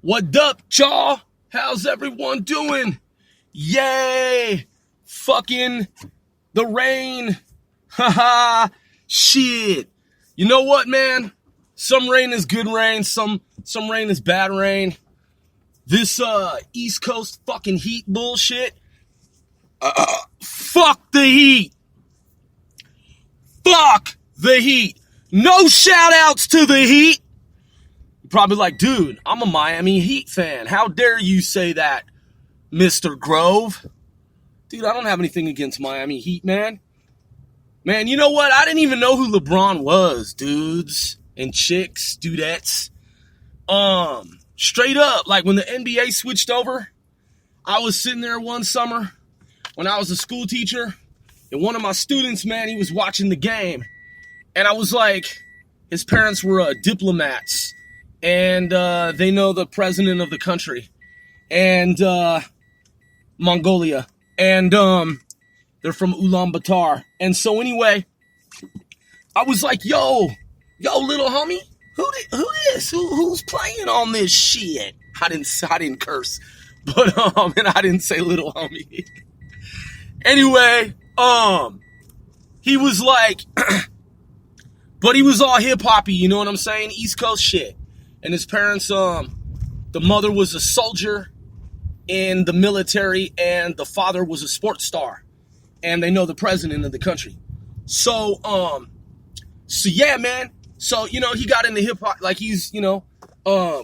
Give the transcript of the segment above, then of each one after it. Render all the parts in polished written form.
What up, y'all? How's everyone doing? Yay! Fucking the rain. Haha. Shit. You know what, man? Some rain is good rain. Some rain is bad rain. This East Coast fucking heat bullshit. Fuck the heat. Fuck the heat. No shout outs to the heat. Probably like, dude, I'm a Miami Heat fan. How dare you say that, Mr. Grove? Dude, I don't have anything against Miami Heat, man. Man, you know what? I didn't even know who LeBron was, dudes and chicks, dudettes. Straight up, like when the NBA switched over, I was sitting there one summer when I was a school teacher, and one of my students, man, he was watching the game. And I was like, his parents were diplomats. And they know the president of the country, and Mongolia, and they're from Ulaanbaatar. And so anyway, I was like, yo, little homie, who this? Who's playing on this shit? I didn't curse, but and I didn't say little homie. Anyway, he was like, but he was all hip hoppy, you know what I'm saying? East Coast shit. And his parents, the mother was a soldier in the military, and the father was a sports star. And they know the president of the country. So yeah, man. So, you know, he got into hip hop, like he's, you know,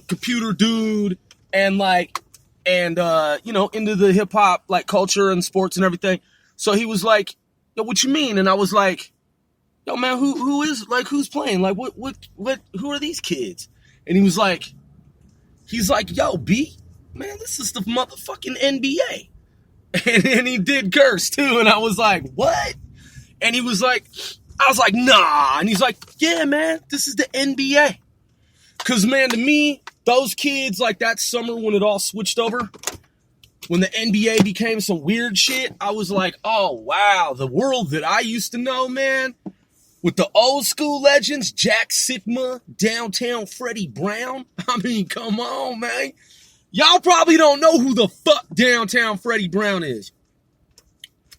computer dude, and like, and you know, into the hip hop like culture and sports and everything. So he was like, yo, what you mean? And I was like, yo, man, who is, like, who's playing? Like, what, who are these kids? And he's like, yo, B, man, this is the motherfucking NBA. And he did curse too. And I was like, what? And he was like, I was like, nah. And he's like, yeah, man, this is the NBA. Cause man, to me, those kids, like that summer when it all switched over, when the NBA became some weird shit, I was like, oh, wow, the world that I used to know, man. With the old school legends, Jack Sikma, Downtown Freddie Brown. I mean, come on, man. Y'all probably don't know who the fuck Downtown Freddie Brown is.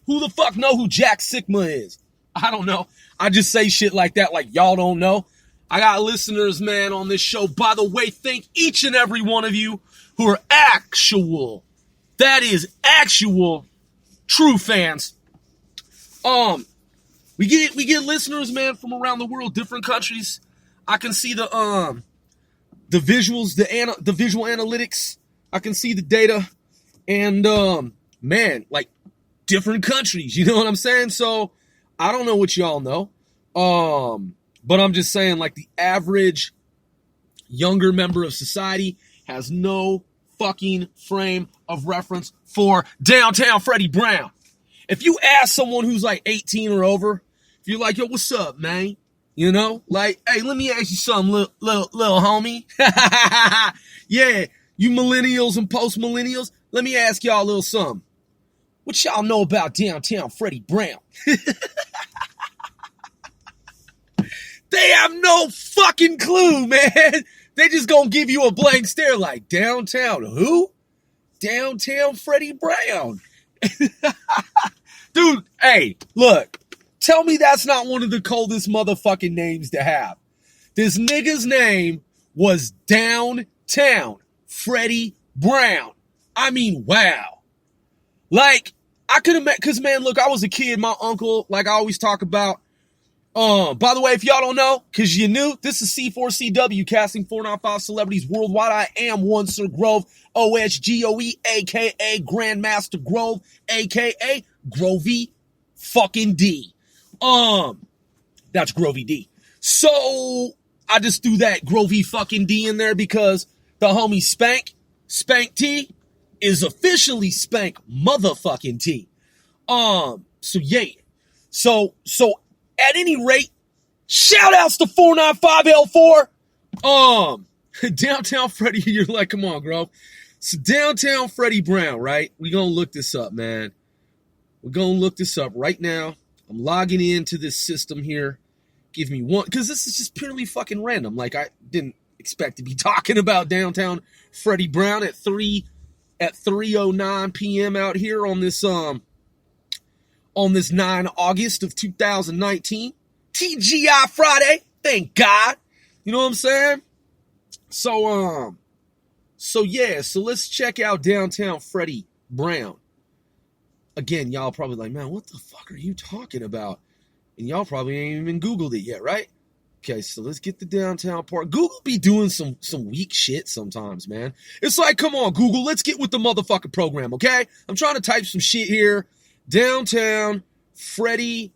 Who the fuck know who Jack Sikma is? I don't know. I just say shit like that like y'all don't know. I got listeners, man, on this show. By the way, thank each and every one of you who are actual, that is actual, true fans. We get listeners, man, from around the world, different countries. I can see the visuals, the visual analytics. I can see the data, and man, like different countries. You know what I'm saying? So I don't know what y'all know, but I'm just saying, like the average younger member of society has no fucking frame of reference for Downtown Freddie Brown. If you ask someone who's like 18 or over, if you're like, yo, what's up, man? You know, like, hey, let me ask you something, little homie. Yeah, you millennials and post-millennials, let me ask y'all a little something. What y'all know about Downtown Freddie Brown? They have no fucking clue, man. They just gonna give you a blank stare like, downtown who? Downtown Freddie Brown. Dude, hey, look. Tell me that's not one of the coldest motherfucking names to have. This nigga's name was Downtown Freddie Brown. I mean, wow. Like, I could have met, because, man, look, I was a kid. My uncle, like I always talk about. By the way, if y'all don't know, because you knew, this is C4CW, casting 495 celebrities worldwide. I am one Sir Grove, OSGOE, a.k.a. Grandmaster Grove, a.k.a. Grovey fucking D. That's Grovey D. So I just threw that Grovey fucking D in there because the homie Spank T is officially Spank motherfucking T. So yeah. So at any rate, shout outs to 495L4. Downtown Freddie, you're like, come on, Grove. So Downtown Freddie Brown, right? We're gonna look this up, man. We're gonna look this up right now. I'm logging into this system here. Give me one, because this is just purely fucking random. Like, I didn't expect to be talking about downtown Freddie Brown at 3:09 p.m. out here on this 9 August of 2019. TGI Friday. Thank God. You know what I'm saying? So let's check out downtown Freddie Brown. Again, y'all probably like, man, what the fuck are you talking about? And y'all probably ain't even Googled it yet, right? Okay, so let's get the downtown part. Google be doing some weak shit sometimes, man. It's like, come on, Google, let's get with the motherfucking program, okay? I'm trying to type some shit here. Downtown Freddie,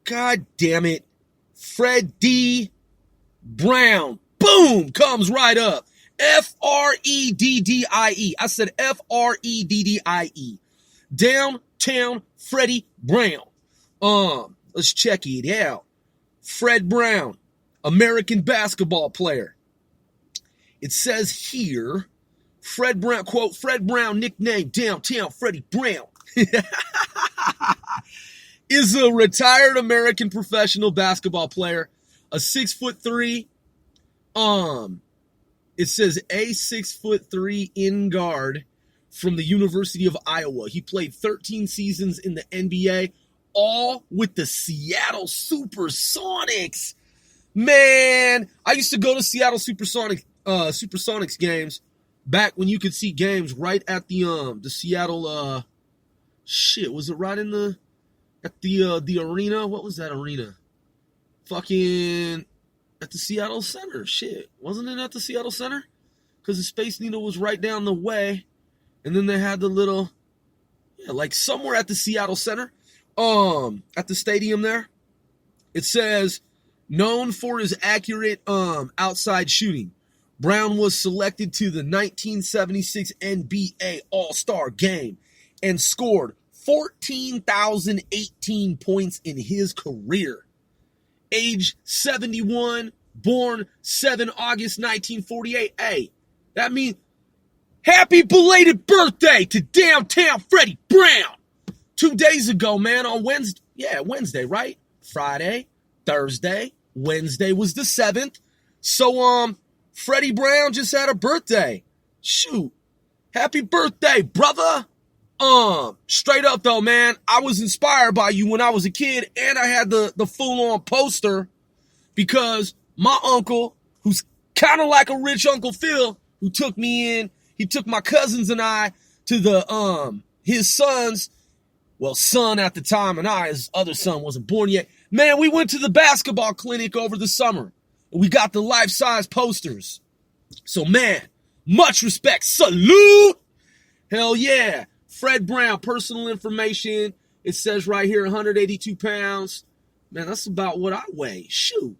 God damn it, Freddie Brown. Boom, comes right up. Freddie. I said Freddie. Downtown Freddie Brown. Let's check it out. Fred Brown, American basketball player. It says here, Fred Brown, quote, Fred Brown, nickname Downtown Freddie Brown, is a retired American professional basketball player, a 6'3". It says a 6'3" in guard from the University of Iowa. He played 13 seasons in the NBA, all with the Seattle Supersonics. Man, I used to go to Seattle Supersonics games back when you could see games right at the Seattle was it right in the arena? What was that arena? Fucking at the Seattle Center. Shit, wasn't it at the Seattle Center? Because the Space Needle was right down the way, and then they had the little, like somewhere at the Seattle Center. At the stadium there, it says, known for his accurate outside shooting, Brown was selected to the 1976 NBA All-Star Game and scored 14,018 points in his career. Age 71, born 7 August 1948. Hey, that means happy belated birthday to downtown Freddie Brown. 2 days ago, man, on Wednesday. Yeah, Wednesday, right? Friday, Thursday, Wednesday was the 7th. So, Freddie Brown just had a birthday. Shoot. Happy birthday, brother. Straight up though, man, I was inspired by you when I was a kid, and I had the full-on poster because my uncle, who's kind of like a rich Uncle Phil, who took me in, he took my cousins and I to the, his son's, son at the time, and his other son wasn't born yet. Man, we went to the basketball clinic over the summer. And we got the life-size posters. So, man, much respect. Salute! Hell yeah. Fred Brown, personal information. It says right here, 182 pounds. Man, that's about what I weigh. Shoot.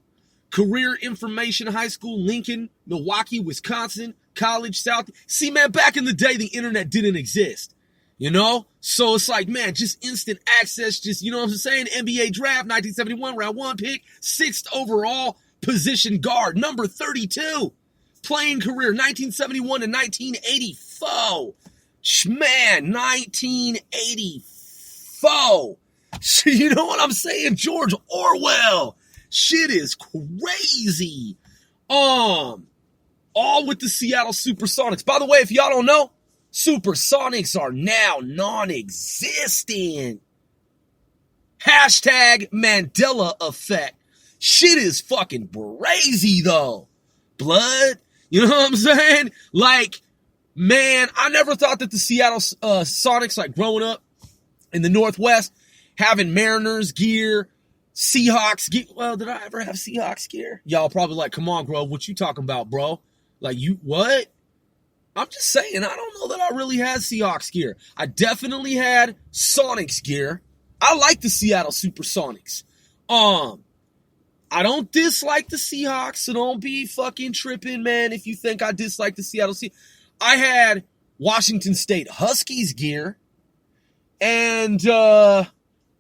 Career information, high school, Lincoln, Milwaukee, Wisconsin, college, South. See, man, back in the day, the internet didn't exist. You know? So it's like, man, just instant access, just, you know what I'm saying? NBA draft, 1971, round 1 pick, 6th overall, position guard, number 32. Playing career, 1971 to 1984. Man, 1984. You know what I'm saying? George Orwell. Shit is crazy. All with the Seattle Supersonics. By the way, if y'all don't know, Supersonics are now non-existent. Hashtag Mandela effect. Shit is fucking crazy though. Blood. You know what I'm saying? Like, man, I never thought that the Seattle Sonics, like growing up in the Northwest, having Mariners gear, Seahawks gear. Well, did I ever have Seahawks gear? Y'all probably like, come on, Grove, what you talking about, bro? Like, you, what? I'm just saying, I don't know that I really had Seahawks gear. I definitely had Sonics gear. I like the Seattle Supersonics. I don't dislike the Seahawks, so don't be fucking tripping, man, if you think I dislike the Seattle Seahawks. I had Washington State Huskies gear, and I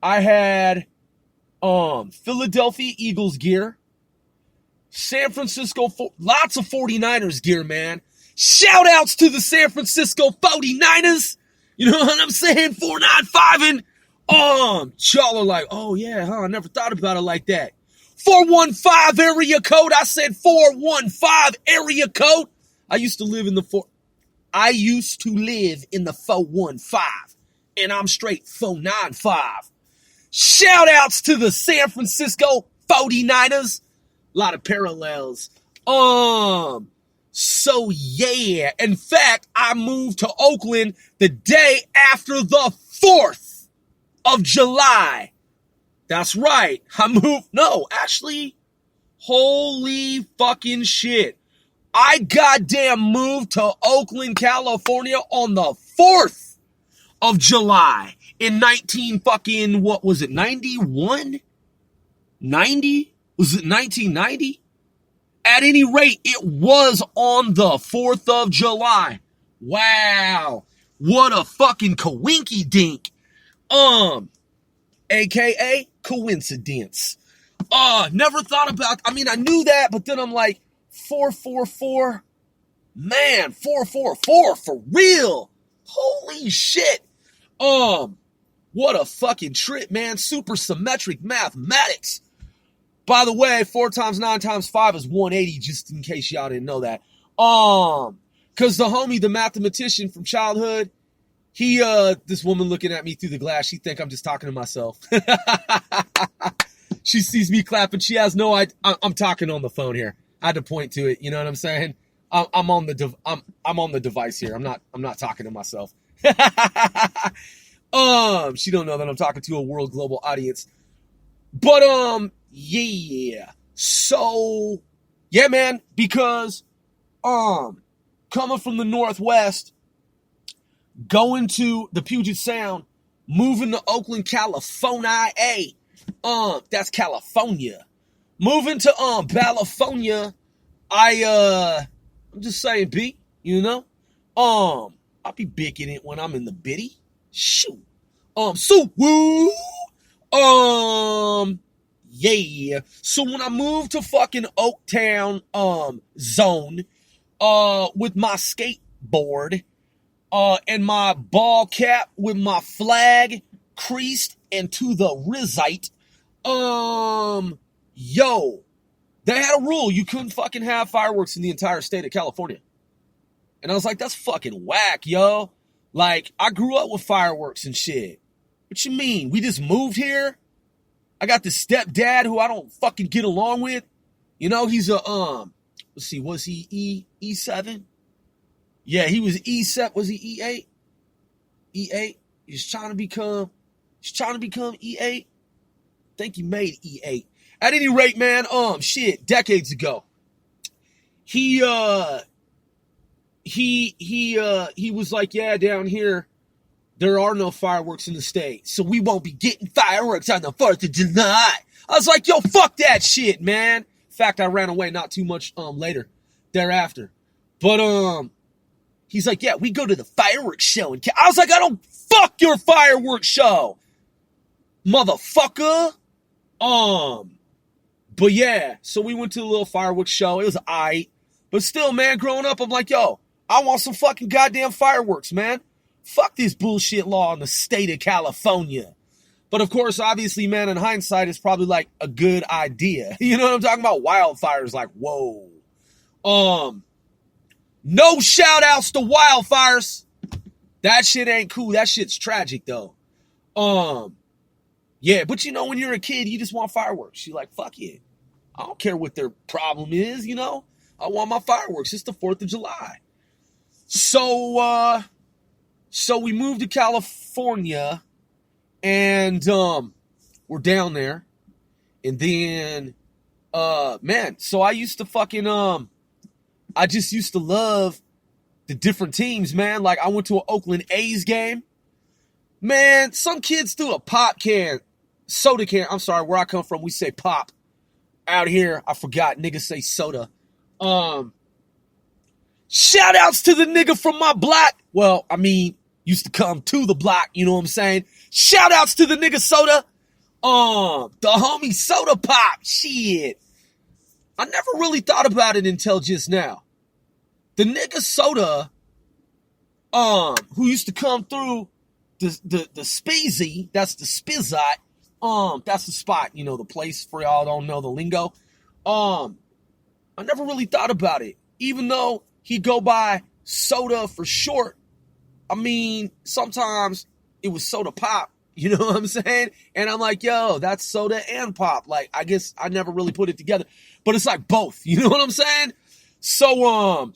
had Philadelphia Eagles gear, San Francisco, lots of 49ers gear, man. Shout outs to the San Francisco 49ers. You know what I'm saying? 495 and y'all are like, oh yeah, huh? I never thought about it like that. 415 area code. I said 415 area code. I used to live in the 415, and I'm straight 495. Shout outs to the San Francisco 49ers. A lot of parallels. So yeah. In fact, I moved to Oakland the day after the 4th of July. That's right. Holy fucking shit. I goddamn moved to Oakland, California on the 4th of July in 91? 90? Was it 1990? At any rate, it was on the 4th of July. Wow. What a fucking coinky dink. AKA coincidence. Never thought about, I knew that, but then I'm like, 444? Man, 444 for real. Holy shit. What a fucking trip, man. Super symmetric mathematics. By the way, 4 times 9 times 5 is 180, just in case y'all didn't know that. Cause the homie, the mathematician from childhood, he, this woman looking at me through the glass, she think I'm just talking to myself. She sees me clapping. She has no idea. I'm talking on the phone here. I had to point to it. You know what I'm saying? I'm on the device here. I'm not talking to myself. She don't know that I'm talking to a world global audience. But, yeah. So, yeah, man, because, coming from the Northwest, going to the Puget Sound, moving to Oakland, California, that's California. Moving to, California, I'm just saying, B, you know, I'll be bigging it when I'm in the biddy. Shoot. So, woo, yeah. So when I moved to fucking Oaktown, zone, with my skateboard, and my ball cap with my flag creased and to the rizite, yo, they had a rule. You couldn't fucking have fireworks in the entire state of California. And I was like, that's fucking whack, yo. Like, I grew up with fireworks and shit. What you mean? We just moved here? I got this stepdad who I don't fucking get along with. You know, he's a, let's see, was he E7? Yeah, he was E7. Was he E8? E8? He's trying to become E8. I think he made E8. At any rate, man, decades ago, he was like, yeah, down here, there are no fireworks in the state, so we won't be getting fireworks on the 4th of July. I was like, yo, fuck that shit, man. In fact, I ran away not too much later thereafter. But he's like, yeah, we go to the fireworks show. I was like, I don't fuck your fireworks show, motherfucker. But yeah, so we went to a little fireworks show. It was aight. But still, man, growing up, I'm like, yo, I want some fucking goddamn fireworks, man. Fuck this bullshit law in the state of California. But of course, obviously, man, in hindsight, it's probably like a good idea. You know what I'm talking about? Wildfires, like, whoa. No shout outs to wildfires. That shit ain't cool. That shit's tragic, though. Yeah, but you know, when you're a kid, you just want fireworks. You're like, fuck it. I don't care what their problem is, you know? I want my fireworks. It's the 4th of July. So we moved to California, and we're down there. And then, man, so I used to fucking, I just used to love the different teams, man. Like, I went to an Oakland A's game. Man, some kids threw a soda can. I'm sorry, where I come from, we say pop. Out here, I forgot, niggas say soda. Shout outs to the nigga from my block. Well, I mean, used to come to the block, you know what I'm saying? Shout outs to the nigga soda. The homie soda pop. Shit. I never really thought about it until just now. The nigga soda, who used to come through the Speezy, that's the Spizzot, That's the spot, the place for y'all don't know the lingo. I never really thought about it. Even though he go by soda for short, I mean, sometimes it was soda pop, you know what I'm saying? And I'm like, yo, that's soda and pop. Like, I guess I never really put it together, but it's like both, you know what I'm saying? So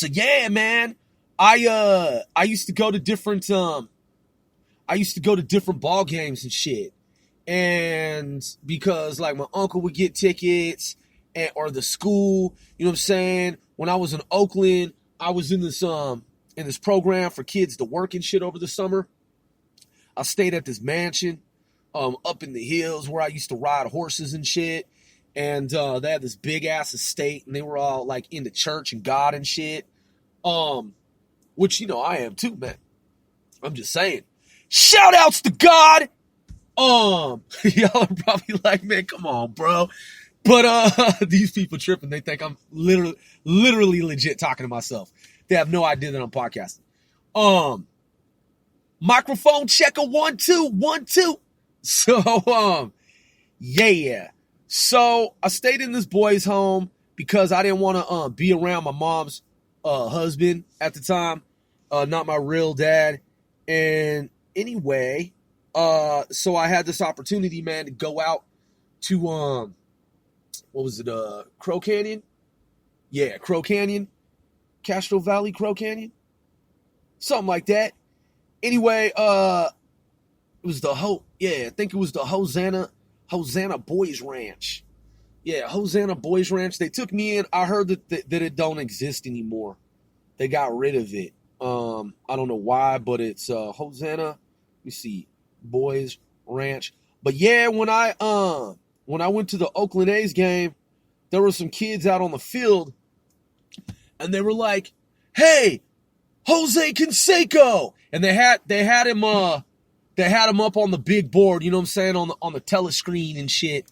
yeah, man, I used to go to different ball games and shit. And because like my uncle would get tickets or the school, you know what I'm saying? When I was in Oakland, I was in this program for kids to work and shit over the summer. I stayed at this mansion up in the hills where I used to ride horses and shit. And they had this big ass estate, and they were all like into church and God and shit. Which, I am too, man. I'm just saying. Shout outs to God. Y'all are probably like, man, come on, bro. But these people tripping. They think I'm literally legit talking to myself. They have no idea that I'm podcasting. Microphone checker 1 2 1 2. So yeah. So I stayed in this boy's home because I didn't want to be around my mom's husband at the time, not my real dad. And anyway, so I had this opportunity, man, to go out to what was it, Crow Canyon? Yeah, Crow Canyon, Castro Valley, Crow Canyon, something like that. Anyway, it was I think it was the Hosanna Boys Ranch. Yeah, Hosanna Boys Ranch. They took me in. I heard that it don't exist anymore. They got rid of it. I don't know why, but it's Hosanna. Let me see, Boys Ranch. But yeah, when I went to the Oakland A's game, there were some kids out on the field, and they were like, "Hey, Jose Canseco," and they had him up on the big board, you know what I'm saying, on the telescreen and shit.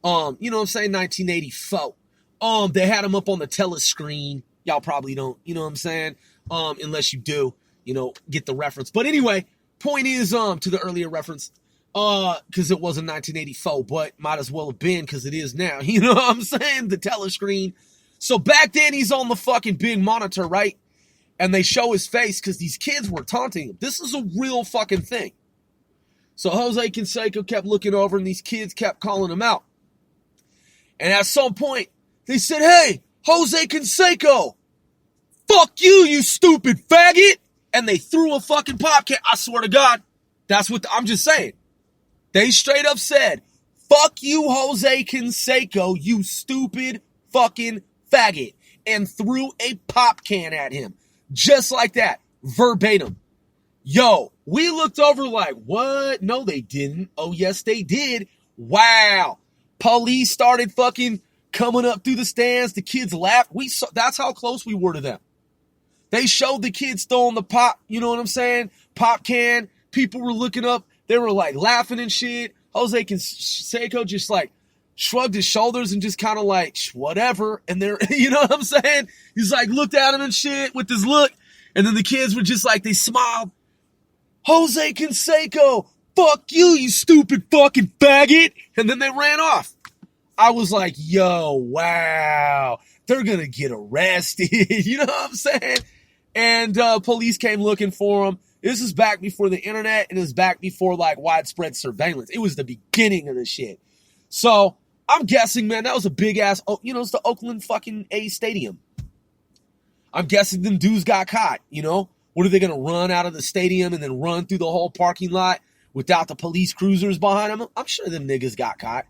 You know what I'm saying, 1984. They had him up on the telescreen. Y'all probably don't, you know what I'm saying? Unless you do, get the reference. But anyway, point is, to the earlier reference, because it wasn't 1984, but might as well have been because it is now. You know what I'm saying? The telescreen. So back then he's on the fucking big monitor, right? And they show his face because these kids were taunting him. This is a real fucking thing. So Jose Canseco kept looking over and these kids kept calling him out. And at some point, they said, "Hey, Jose Canseco, fuck you, you stupid faggot." And they threw a fucking pop can. I swear to God, that's what I'm just saying. They straight up said, "Fuck you, Jose Canseco, you stupid fucking faggot." And threw a pop can at him. Just like that. Verbatim. Yo, we looked over like, what? No, they didn't. Oh, yes, they did. Wow. Police started fucking coming up through the stands. The kids laughed. That's how close we were to them. They showed the kids throwing the pop, you know what I'm saying? Pop can. People were looking up. They were like laughing and shit. Jose Canseco just like shrugged his shoulders and just kind of like, whatever. And they're, you know what I'm saying? He's like, looked at him and shit with his look. And then the kids were just like, they smiled. "Jose Canseco, fuck you, you stupid fucking faggot." And then they ran off. I was like, yo, wow. They're going to get arrested. You know what I'm saying? And police came looking for them. This is back before the internet, and it was back before like widespread surveillance. It was the beginning of the shit. So I'm guessing, man, that was a big ass, it's the Oakland fucking A's stadium. I'm guessing them dudes got caught, What are they going to run out of the stadium and then run through the whole parking lot without the police cruisers behind them? I'm sure them niggas got caught.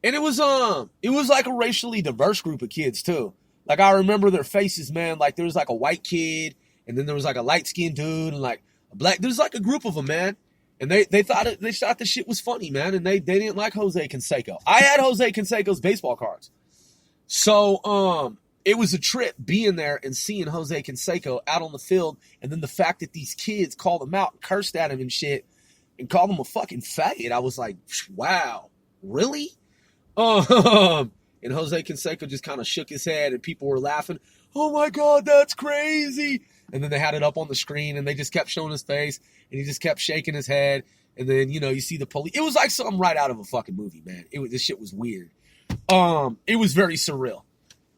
And it was like a racially diverse group of kids too. Like I remember their faces, man. Like there was like a white kid, and then there was like a light-skinned dude, and like a black. There's like a group of them, man. And they thought the shit was funny, man. And they didn't like Jose Canseco. I had Jose Canseco's baseball cards. So it was a trip being there and seeing Jose Canseco out on the field, and then the fact that these kids called him out, cursed at him and shit, and called him a fucking faggot. I was like, wow, really? And Jose Canseco just kind of shook his head, and people were laughing. "Oh my God, that's crazy!" And then they had it up on the screen, and they just kept showing his face, and he just kept shaking his head, And then, you see the police. It was like something right out of a fucking movie, man. This shit was weird. It was very surreal.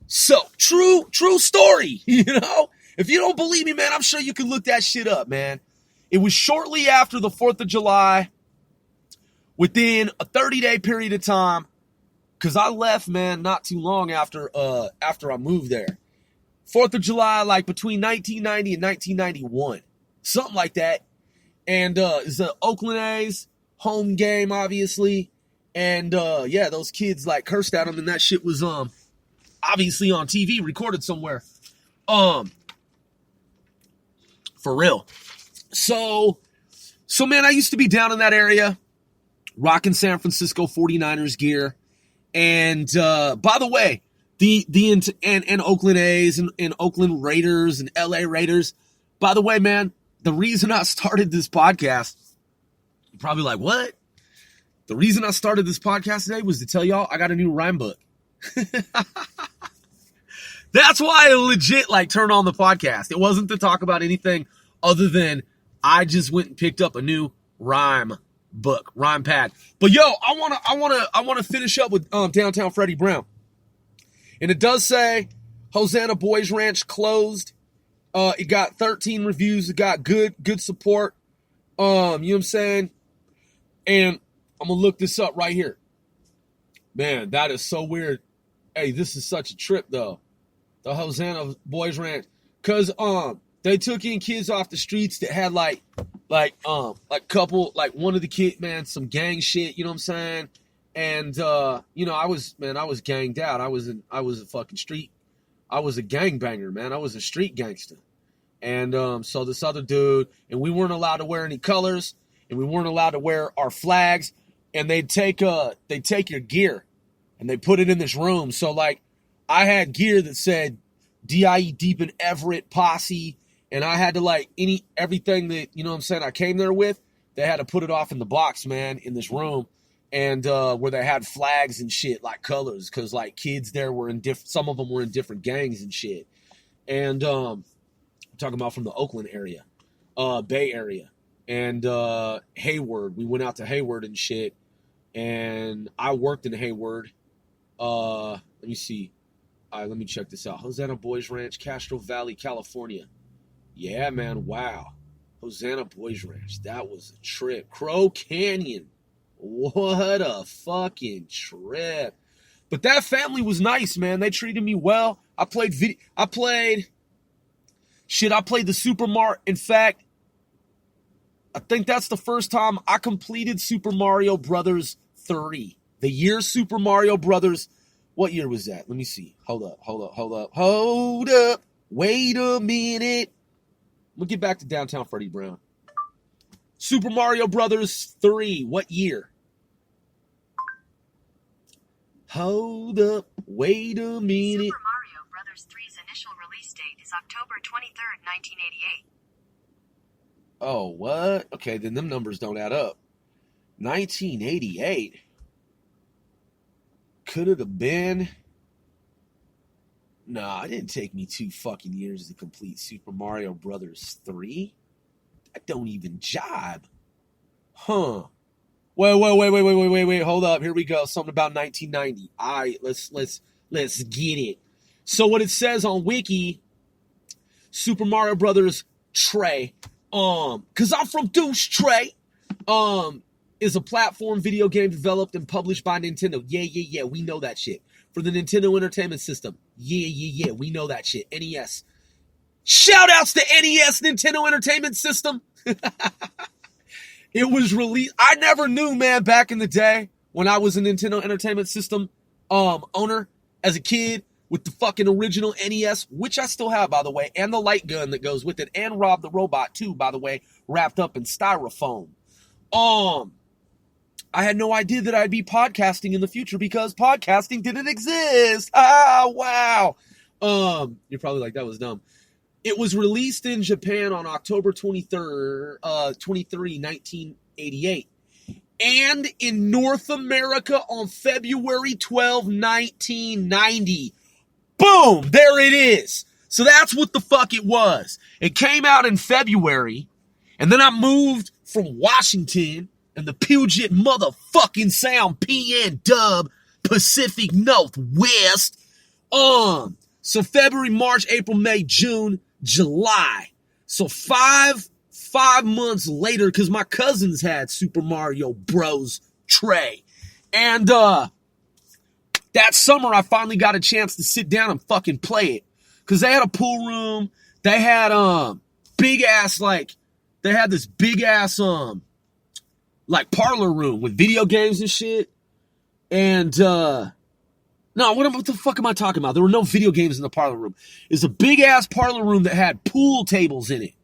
So, true story, If you don't believe me, man, I'm sure you can look that shit up, man. It was shortly after the 4th of July, within a 30-day period of time, because I left, man, not too long after I moved there. 4th of July, like between 1990 and 1991. Something like that. And it's the Oakland A's home game, obviously. And those kids like cursed at him, and that shit was obviously on TV, recorded somewhere. For real. So man, I used to be down in that area, rocking San Francisco 49ers gear. And by the way, and Oakland A's and Oakland Raiders and LA Raiders. By the way, man, the reason I started this podcast, you're probably like, what? The reason I started this podcast today was to tell y'all I got a new rhyme book. That's why I legit turned on the podcast. It wasn't to talk about anything other than I just went and picked up a new rhyme book, rhyme pad. But yo, I wanna finish up with Downtown Freddie Brown. And it does say Hosanna Boys Ranch closed. It got 13 reviews. It got good support. You know what I'm saying? And I'm going to look this up right here. Man, that is so weird. Hey, this is such a trip, though. The Hosanna Boys Ranch. Because they took in kids off the streets that had, one of the kids, man, some gang shit, you know what I'm saying? And, I was ganged out. I was a gangbanger, man. I was a street gangster. And so this other dude, and we weren't allowed to wear any colors, and we weren't allowed to wear our flags, and they'd take your gear, and they put it in this room. So, I had gear that said DIE Deep in Everett Posse, and I had to, everything that, you know what I'm saying, I came there with, they had to put it off in the box, man, in this room. And where they had flags and shit, like colors, because kids there were some of them were in different gangs and shit. And I'm talking about from the Oakland area, Bay Area, and Hayward. We went out to Hayward and shit, and I worked in Hayward. Let me see. All right, let me check this out. Hosanna Boys Ranch, Castro Valley, California. Yeah, man, wow. Hosanna Boys Ranch, that was a trip. Crow Canyon. What a fucking trip. But that family was nice, man. They treated me well. I played the Super Mario. In fact, I think that's the first time I completed Super Mario Brothers 3. The year Super Mario Brothers. What year was that? Let me see. Hold up. Wait a minute. We'll get back to Downtown Freddie Brown. Super Mario Brothers 3. What year? Hold up. Wait a minute. Super Mario Brothers 3's initial release date is October 23rd, 1988. Oh, what? Okay, then them numbers don't add up. 1988. Could it have been? Nah, it didn't take me 2 fucking years to complete Super Mario Brothers 3. That don't even jibe. Huh. Wait. Hold up. Here we go. Something about 1990. All right, let's get it. So what it says on Wiki, Super Mario Brothers Trey, cause I'm from Douche Trey, is a platform video game developed and published by Nintendo. Yeah, we know that shit. For the Nintendo Entertainment System. Yeah, we know that shit. NES. Shout outs to NES, Nintendo Entertainment System. It was released. I never knew, man, back in the day when I was a Nintendo Entertainment System owner as a kid with the fucking original NES, which I still have, by the way, and the light gun that goes with it, and Rob the Robot, too, by the way, wrapped up in styrofoam. I had no idea that I'd be podcasting in the future because podcasting didn't exist. Wow. You're probably like, that was dumb. It was released in Japan on October 23, 1988. And in North America on February 12, 1990. Boom! There it is. So that's what the fuck it was. It came out in February. And then I moved from Washington and the Puget motherfucking Sound PN Dub Pacific Northwest. So February, March, April, May, June, July. So five months later, because my cousins had Super Mario Bros. Tray. And that summer, I finally got a chance to sit down and fucking play it. Because they had a pool room. They had big ass, like, they had this big ass like parlor room with video games and shit. And no, what the fuck am I talking about? There were no video games in the parlor room. It's a big ass parlor room that had pool tables in it.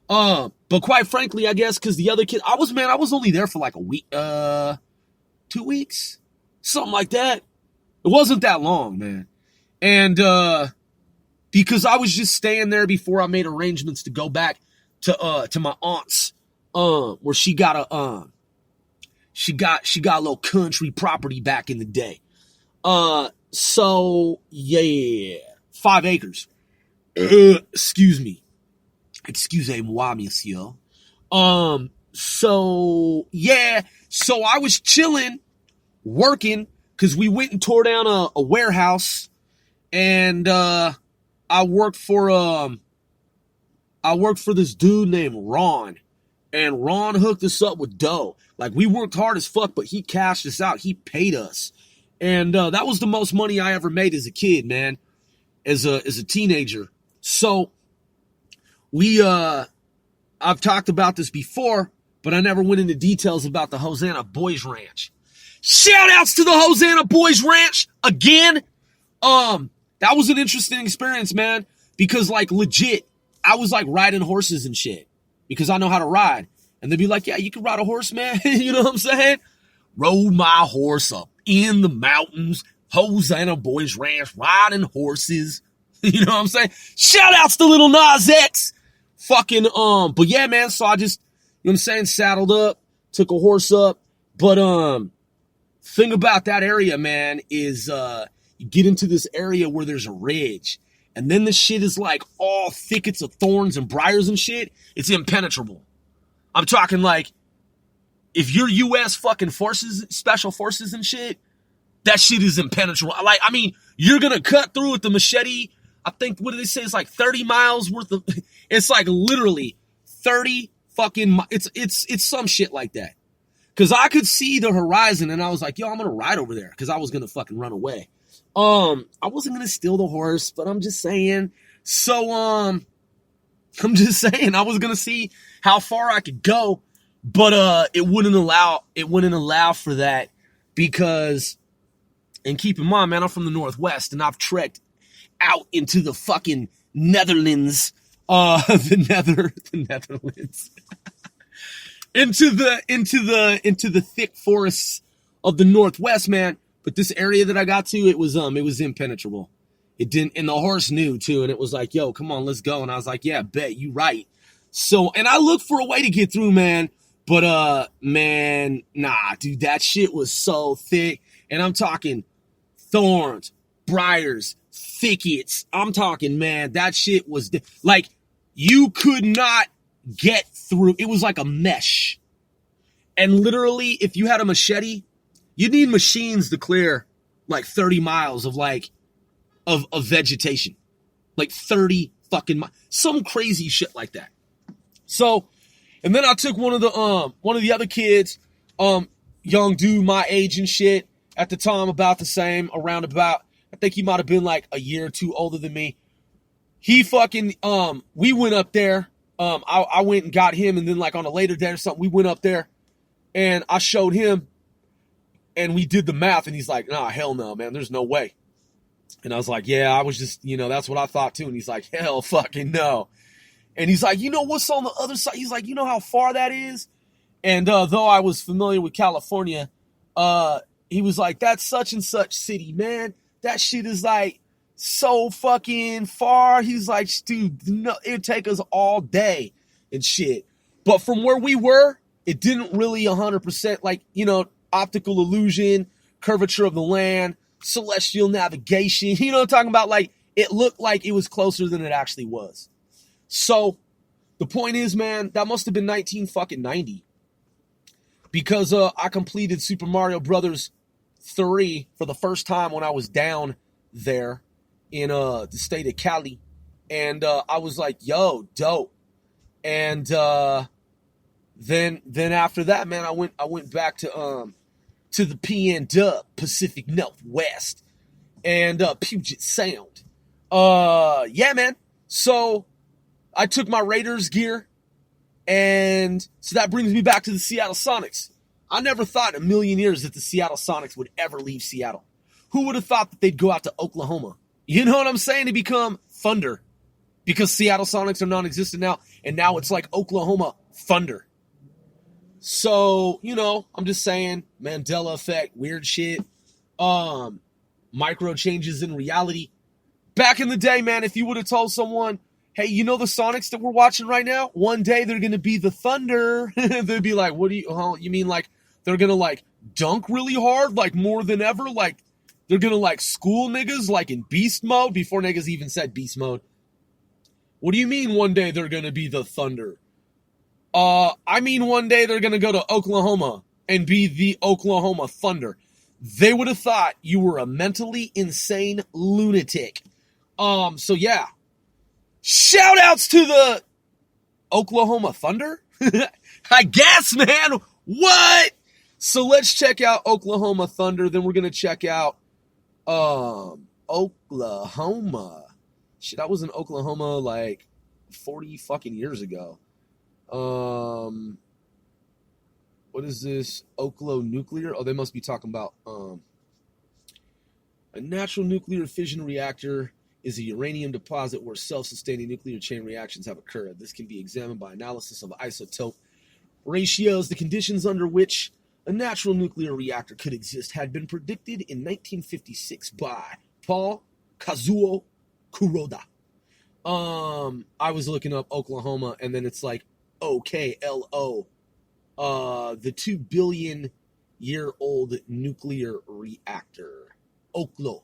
But quite frankly, I guess because the other kid, I was only there for like a week, 2 weeks, something like that. It wasn't that long, man. And because I was just staying there before I made arrangements to go back to my aunt's, where she got a little country property back in the day. So yeah, 5 acres. Excuse me. Excusez-moi, monsieur. So yeah, so I was chilling, working, because we went and tore down a warehouse, and I worked for this dude named Ron, and Ron hooked us up with dough. Like, we worked hard as fuck, but he cashed us out. He paid us, and that was the most money I ever made as a kid, man, as a teenager. So I've talked about this before, but I never went into details about the Hosanna Boys Ranch. Shout outs to the Hosanna Boys Ranch again. That was an interesting experience, man, because like legit, I was like riding horses and shit because I know how to ride. And they'd be like, yeah, you can ride a horse, man. You know what I'm saying? Rode my horse up in the mountains, Hosanna Boys Ranch, riding horses. You know what I'm saying? Shout outs to Little Nas X. Fucking, but yeah, man, so I just, you know what I'm saying, saddled up, took a horse up. But, thing about that area, man, is, you get into this area where there's a ridge, and then the shit is like all thickets of thorns and briars and shit. It's impenetrable. I'm talking like, if you're U.S. fucking forces, special forces and shit, that shit is impenetrable. Like, I mean, you're gonna cut through with the machete. I think, what do they say? It's like 30 miles worth of, it's like literally 30 fucking, it's some shit like that. Cause I could see the horizon and I was like, yo, I'm gonna ride over there. Cause I was gonna fucking run away. I wasn't gonna steal the horse, but I'm just saying. So, I'm just saying I was gonna see how far I could go, but, it wouldn't allow for that because, and keep in mind, man, I'm from the Northwest and I've trekked out into the fucking Netherlands, the Netherlands, into the thick forests of the Northwest, man. But this area that I got to, it was impenetrable. It didn't, and the horse knew too, and it was like, yo, come on, let's go. And I was like, yeah, bet, you right. So, and I looked for a way to get through, man, but man, nah, dude, that shit was so thick, and I'm talking thorns, briars, thickets. I'm talking, man, that shit was like, you could not get through. It was like a mesh. And literally, if you had a machete, you need machines to clear like 30 miles of like, of vegetation. Like 30 fucking miles. Some crazy shit like that. So, and then I took one of the other kids, young dude my age and shit, at the time about the same, around about, I think he might have been like a year or two older than me. He fucking, we went up there. I went and got him, and then like on a later day or something, we went up there and I showed him and we did the math and he's like, nah, hell no, man, there's no way. And I was like, yeah, I was just, that's what I thought too. And he's like, hell fucking no. And he's like, you know what's on the other side? He's like, you know how far that is? And though I was familiar with California, he was like, that's such and such city, man. That shit is like so fucking far. He's like, dude, no, it'd take us all day and shit. But from where we were, it didn't really 100% like, optical illusion, curvature of the land, celestial navigation. You know what I'm talking about? Like, it looked like it was closer than it actually was. So the point is, man, that must have been 1990. because I completed Super Mario Brothers 3 for the first time when I was down there in the state of Cali, and I was like, "Yo, dope!" And then after that, man, I went back to the PN Dub Pacific Northwest and Puget Sound. Yeah, man. So I took my Raiders gear, and so that brings me back to the Seattle Sonics. I never thought in a million years that the Seattle Sonics would ever leave Seattle. Who would have thought that they'd go out to Oklahoma? You know what I'm saying? To become Thunder. Because Seattle Sonics are non-existent now, and now it's like Oklahoma Thunder. So, you know, I'm just saying, Mandela effect, weird shit, micro changes in reality. Back in the day, man, if you would have told someone, hey, you know the Sonics that we're watching right now? One day they're going to be the Thunder. They'd be like, what do you mean like they're going to like dunk really hard, like more than ever? Like they're going to like school niggas like in beast mode before niggas even said beast mode. What do you mean one day they're going to be the Thunder? I mean one day they're going to go to Oklahoma and be the Oklahoma Thunder. They would have thought you were a mentally insane lunatic. So yeah. Shout outs to the Oklahoma Thunder? I guess, man. What? So let's check out Oklahoma Thunder. Then we're going to check out Oklahoma. Shit, I was in Oklahoma like 40 fucking years ago. What is this? Oklo Nuclear? Oh, they must be talking about a natural nuclear fission reactor is a uranium deposit where self-sustaining nuclear chain reactions have occurred. This can be examined by analysis of isotope ratios. The conditions under which a natural nuclear reactor could exist had been predicted in 1956 by Paul Kazuo Kuroda. I was looking up Oklahoma, and then it's like OKLO, the 2 billion year old nuclear reactor. Oklo.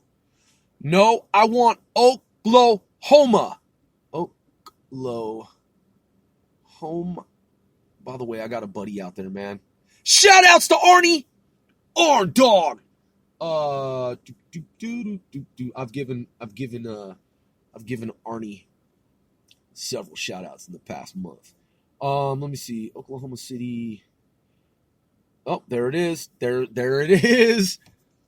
No, I want Oklahoma. Oklahoma. By the way, I got a buddy out there, man. Shout outs to Arnie. Arn Dog. I've given Arnie several shout outs in the past month. Let me see. Oklahoma City. Oh, there it is. There it is.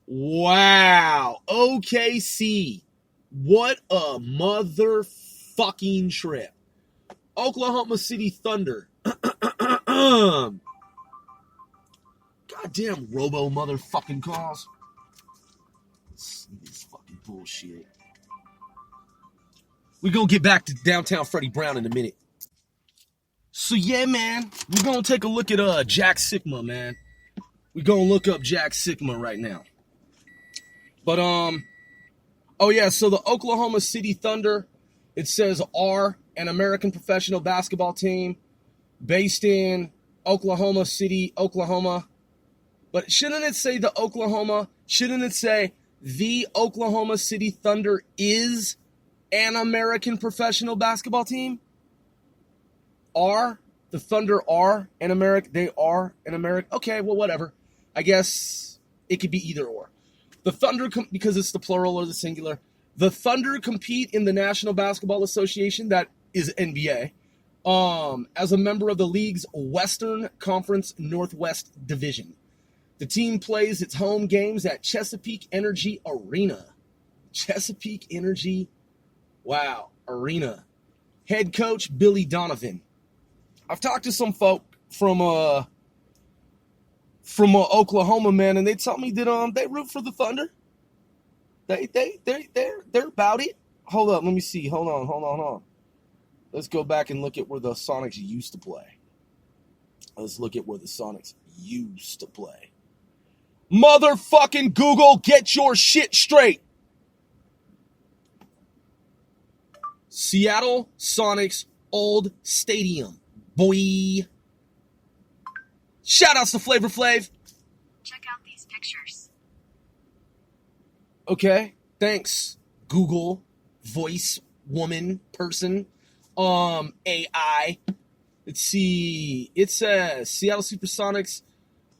Wow. OKC. What a motherfucking trip. Oklahoma City Thunder. Goddamn robo motherfucking calls. This fucking bullshit. We're gonna get back to downtown Freddie Brown in a minute. So yeah, man, we're gonna take a look at Jack Sikma, man. We're gonna look up Jack Sikma right now. But oh yeah, so the Oklahoma City Thunder, it says are an American professional basketball team based in Oklahoma City, Oklahoma. But shouldn't it say the Oklahoma? Shouldn't it say the Oklahoma City Thunder is an American professional basketball team? Are the Thunder are an American? They are an American. Okay, well, whatever. I guess it could be either or. The Thunder, because it's the plural or the singular, the Thunder compete in the National Basketball Association, that is NBA, as a member of the league's Western Conference Northwest Division. The team plays its home games at Chesapeake Energy Arena. Chesapeake Energy, wow, Arena. Head coach Billy Donovan. I've talked to some folk from Oklahoma, man, and they tell me that they root for the Thunder. They're about it. Hold up, let me see. Hold on. Let's go back and look at where the Sonics used to play. Motherfucking Google, get your shit straight. Seattle Sonics old stadium. Boy. Shout outs to Flavor Flav. Check out these pictures. Okay, thanks, Google, voice, woman, person, AI. Let's see. It says Seattle Supersonics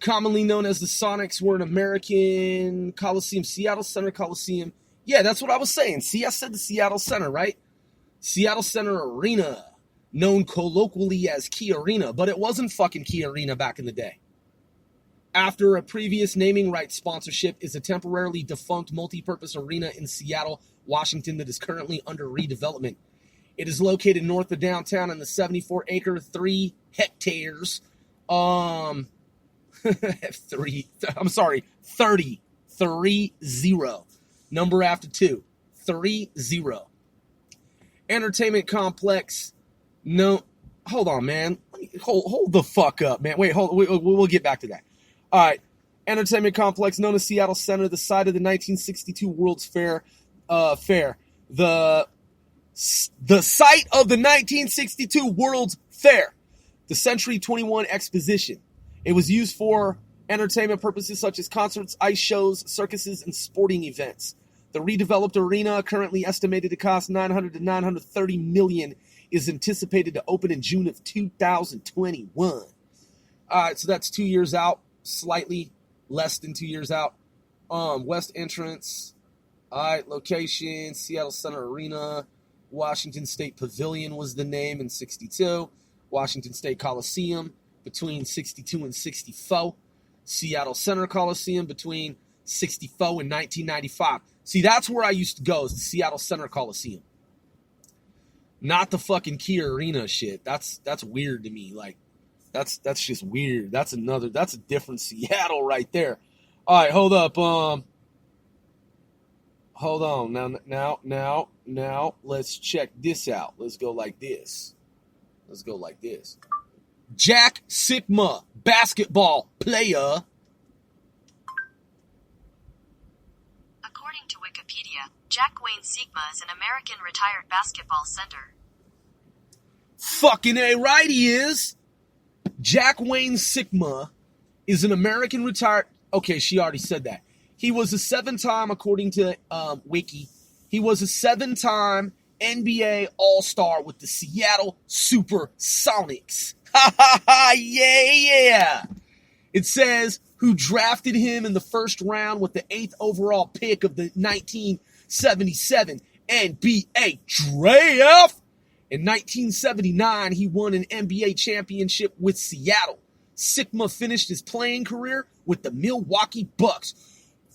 commonly known as the Sonics, were an American Coliseum, Seattle Center Coliseum. Yeah, that's what I was saying. See, I said the Seattle Center, right? Seattle Center Arena, known colloquially as Key Arena, but it wasn't fucking Key Arena back in the day. After a previous naming rights sponsorship, is a temporarily defunct multi-purpose arena in Seattle, Washington that is currently under redevelopment. It is located north of downtown in the 74-acre, 3 hectares, 30, number after 2, 30. Entertainment complex, no, hold on, man. Hold the fuck up, man. Wait, we'll get back to that. All right, entertainment complex known as Seattle Center, the site of the 1962 World's Fair. The site of the 1962 World's Fair, the Century 21 Exposition. It was used for entertainment purposes such as concerts, ice shows, circuses, and sporting events. The redeveloped arena, currently estimated to cost $900 to $930 million, is anticipated to open in June of 2021. All right, so that's 2 years out. Slightly less than 2 years out. West entrance. All right, location, Seattle Center Arena. Washington State Pavilion was the name in 62. Washington State Coliseum between 62 and 64. Seattle Center Coliseum between 64 and 1995. See, that's where I used to go, is the Seattle Center Coliseum. Not the fucking Key Arena shit. That's weird to me. Like, that's just weird. That's a different Seattle right there. All right, hold up. Hold on. Now, let's check this out. Let's go like this. Jack Sikma, basketball player. According to Wikipedia, Jack Wayne Sikma is an American retired basketball center. Fucking A right he is. Jack Wayne Sikma is an American retired... Okay, she already said that. He was a 7-time, according to Wiki, he was a 7-time NBA All-Star with the Seattle Supersonics. Ha ha ha, yeah. It says, who drafted him in the first round with the 8th overall pick of the 1977 NBA draft. In 1979, he won an NBA championship with Seattle. Sikma finished his playing career with the Milwaukee Bucks.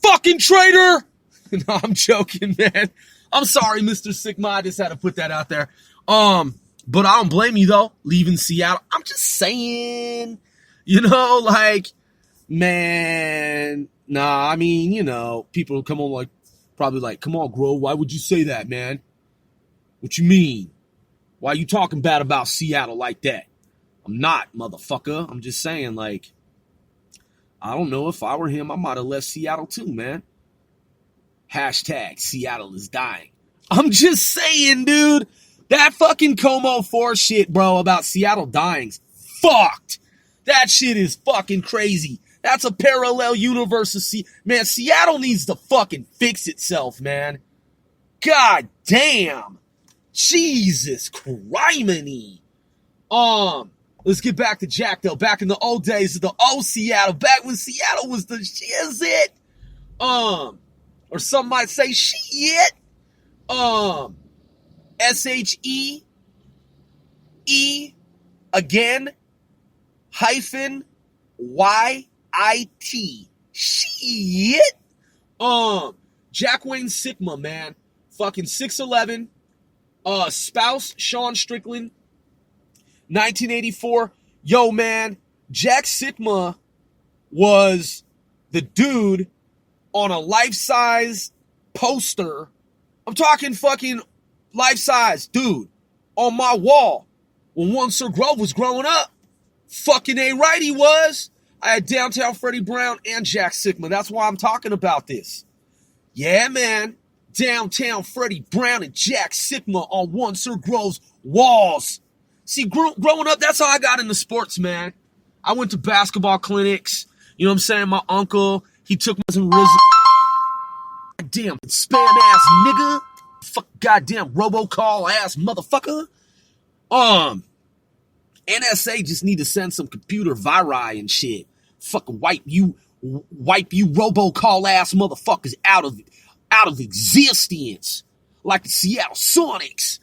Fucking traitor! No, I'm joking, man. I'm sorry, Mr. Sikma. I just had to put that out there. But I don't blame you, though, leaving Seattle. I'm just saying, man, nah, I mean, people come on probably come on, Grove, why would you say that, man? What you mean? Why you talking bad about Seattle like that? I'm not, motherfucker. I'm just saying, I don't know, if I were him, I might have left Seattle too, man. Hashtag Seattle is dying. I'm just saying, dude. That fucking Como 4 shit, bro, about Seattle dying's fucked. That shit is fucking crazy. That's a parallel universe of man, Seattle needs to fucking fix itself, man. God damn. Jesus criminy. Let's get back to Jack, though. Back in the old days of the old Seattle. Back when Seattle was the shit. Or some might say shit. SHE again hyphen YIT. Shit. Jack Wayne Sikma, man. Fucking 6'11". Spouse Sean Strickland. 1984. Yo, man. Jack Sikma was the dude on a life-size poster. I'm talking fucking life-size, dude, on my wall when One Sir Grove was growing up. Fucking A right he was. I had Downtown Freddie Brown and Jack Sikma. That's why I'm talking about this. Yeah, man. Downtown Freddie Brown and Jack Sikma on One Sir Grove's walls. See, growing up, that's how I got into sports, man. I went to basketball clinics. You know what I'm saying? My uncle, he took me some goddamn spam-ass nigga. Fuck goddamn robocall-ass motherfucker. NSA just need to send some computer viri and shit. Fucking wipe you robocall ass motherfuckers out of existence. Like the Seattle Sonics.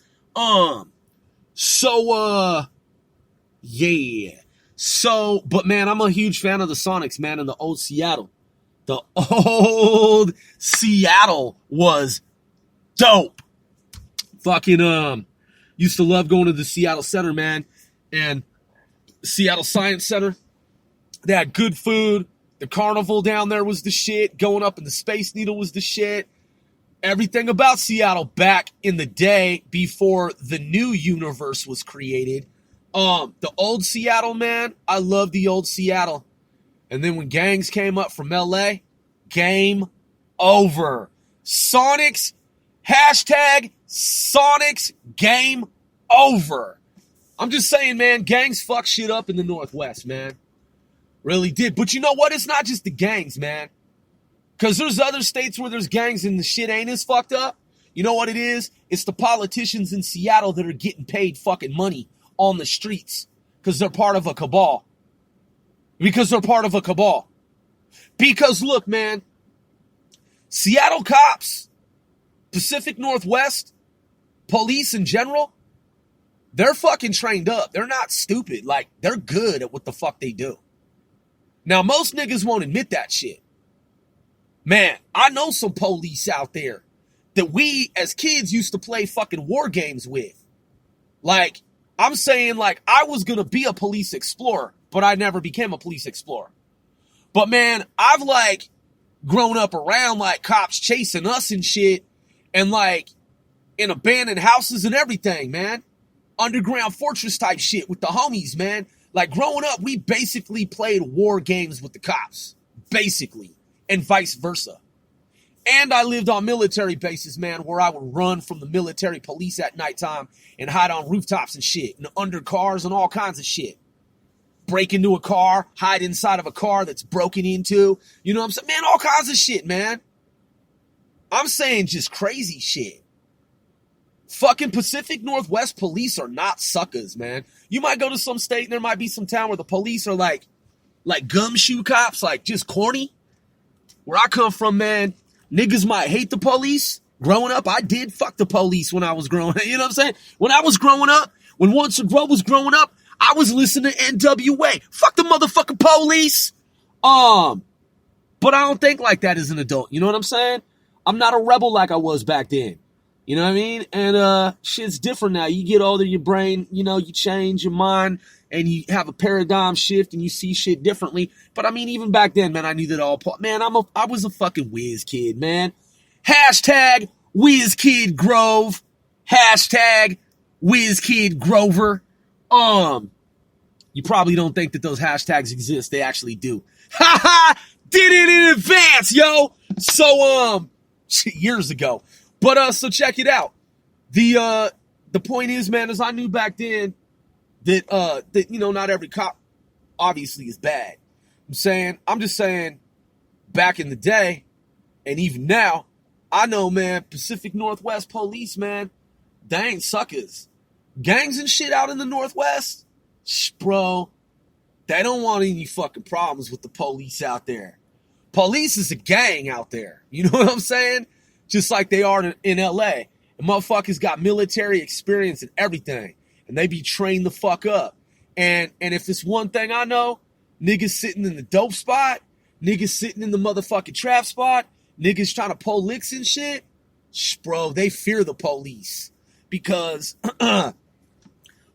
Yeah. So, but man, I'm a huge fan of the Sonics, man, and the old Seattle. The old Seattle was dope. Fucking, used to love going to the Seattle Center, man, and Seattle Science Center. They had good food. The carnival down there was the shit. Going up in the Space Needle was the shit. Everything about Seattle back in the day before the new universe was created. The old Seattle, man, I love the old Seattle. And then when gangs came up from LA, game over. Sonics, hashtag Sonics, game over. I'm just saying, man, gangs fuck shit up in the Northwest, man. Really did. But you know what? It's not just the gangs, man. Because there's other states where there's gangs and the shit ain't as fucked up. You know what it is? It's the politicians in Seattle that are getting paid fucking money on the streets because they're part of a cabal. Because look, man, Seattle cops, Pacific Northwest, police in general, they're fucking trained up. They're not stupid. Like, they're good at what the fuck they do. Now, most niggas won't admit that shit. Man, I know some police out there that we as kids used to play fucking war games with. Like, I'm saying, like, I was going to be a police explorer, but I never became a police explorer. But man, I've like grown up around like cops chasing us and shit, and like in abandoned houses and everything, man. Underground fortress type shit with the homies, man. Like growing up, we basically played war games with the cops, basically, and vice versa. And I lived on military bases, man, where I would run from the military police at nighttime and hide on rooftops and shit, and under cars and all kinds of shit. Break into a car, hide inside of a car that's broken into. You know what I'm saying? Man, all kinds of shit, man. I'm saying just crazy shit. Fucking Pacific Northwest police are not suckers, man. You might go to some state and there might be some town where the police are like gumshoe cops, like just corny. Where I come from, man, niggas might hate the police. Growing up, I did fuck the police when I was growing up. You know what I'm saying? When I was growing up, when Once a Grow was growing up, I was listening to NWA. Fuck the motherfucking police. But I don't think like that as an adult. You know what I'm saying? I'm not a rebel like I was back then. You know what I mean? And shit's different now. You get older, your brain, you know, you change your mind and you have a paradigm shift and you see shit differently. But I mean, even back then, man, I knew that all. Man, I was a fucking whiz kid, man. Hashtag whiz kid Grove. Hashtag whiz kid Grover. You probably don't think that those hashtags exist. They actually do. Ha ha! Did it in advance, yo! So, years ago. But, so check it out. The point is, man, is I knew back then that, you know, not every cop obviously is bad. I'm just saying, back in the day, and even now, I know, man, Pacific Northwest police, man, they ain't suckers. Gangs and shit out in the Northwest, bro, they don't want any fucking problems with the police out there. Police is a gang out there. You know what I'm saying? Just like they are in LA. And motherfuckers got military experience and everything. And they be trained the fuck up. And if it's one thing I know, niggas sitting in the dope spot, niggas sitting in the motherfucking trap spot, niggas trying to pull licks and shit, bro, they fear the police. Because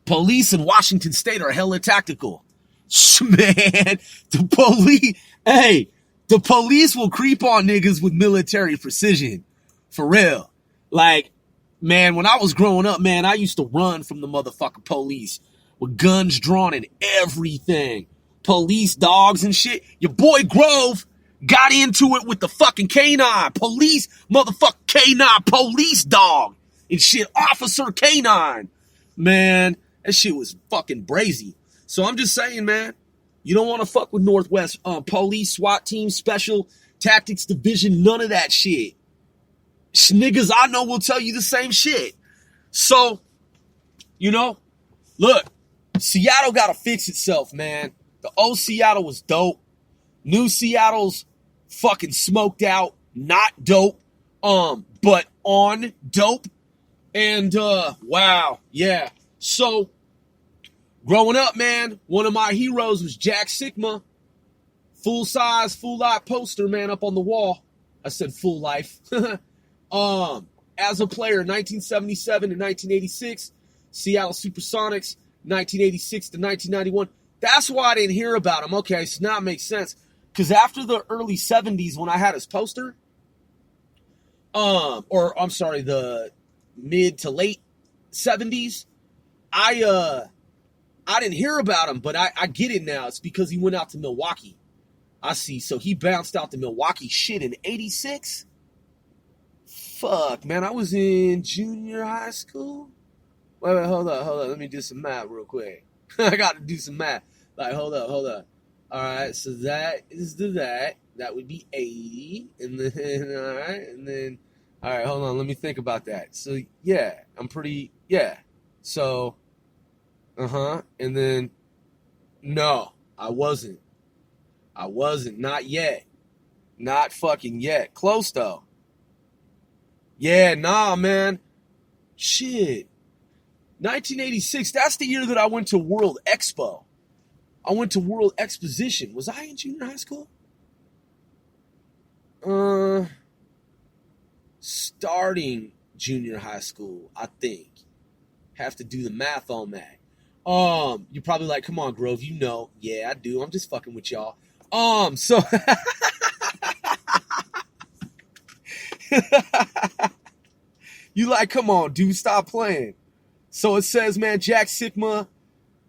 police in Washington State are hella tactical. Man, the police will creep on niggas with military precision. For real. Like, man, when I was growing up, man, I used to run from the motherfucking police with guns drawn and everything. Police dogs and shit. Your boy Grove got into it with the fucking K9. Police, motherfucking K9 police dog. And shit, Officer K9. Man, that shit was fucking brazy. So I'm just saying, man, you don't want to fuck with Northwest police, SWAT team, special tactics division, none of that shit. Niggas I know will tell you the same shit. So, you know, look, Seattle got to fix itself, man. The old Seattle was dope. New Seattle's fucking smoked out, not dope, but on dope. And, wow, yeah. So, growing up, man, one of my heroes was Jack Sikma. Full size, full life poster, man, up on the wall. I said full life. As a player, 1977 to 1986, Seattle Supersonics, 1986 to 1991. That's why I didn't hear about him. Okay, so now it makes sense. Because after the early 70s, when I had his poster, the mid to late 70s, I didn't hear about him, but I get it now. It's because he went out to Milwaukee. I see. So he bounced out to Milwaukee. Shit, in 86? Fuck, man. I was in junior high school. Wait, hold up. Let me do some math real quick. I got to do some math. Like, hold up. All right, so that is that. That would be 80. And then, all right, hold on. Let me think about that. So, yeah, So, and then, no, I wasn't. Not yet. Not fucking yet. Close, though. Yeah, nah, man. Shit. 1986, that's the year that I went to World Expo. I went to World Exposition. Was I in junior high school? Starting junior high school, I think. Have to do the math on that. You're probably like, come on, Grove, you know. Yeah, I do. I'm just fucking with y'all. So you like, come on, dude, stop playing. So it says, man, Jack Sikma,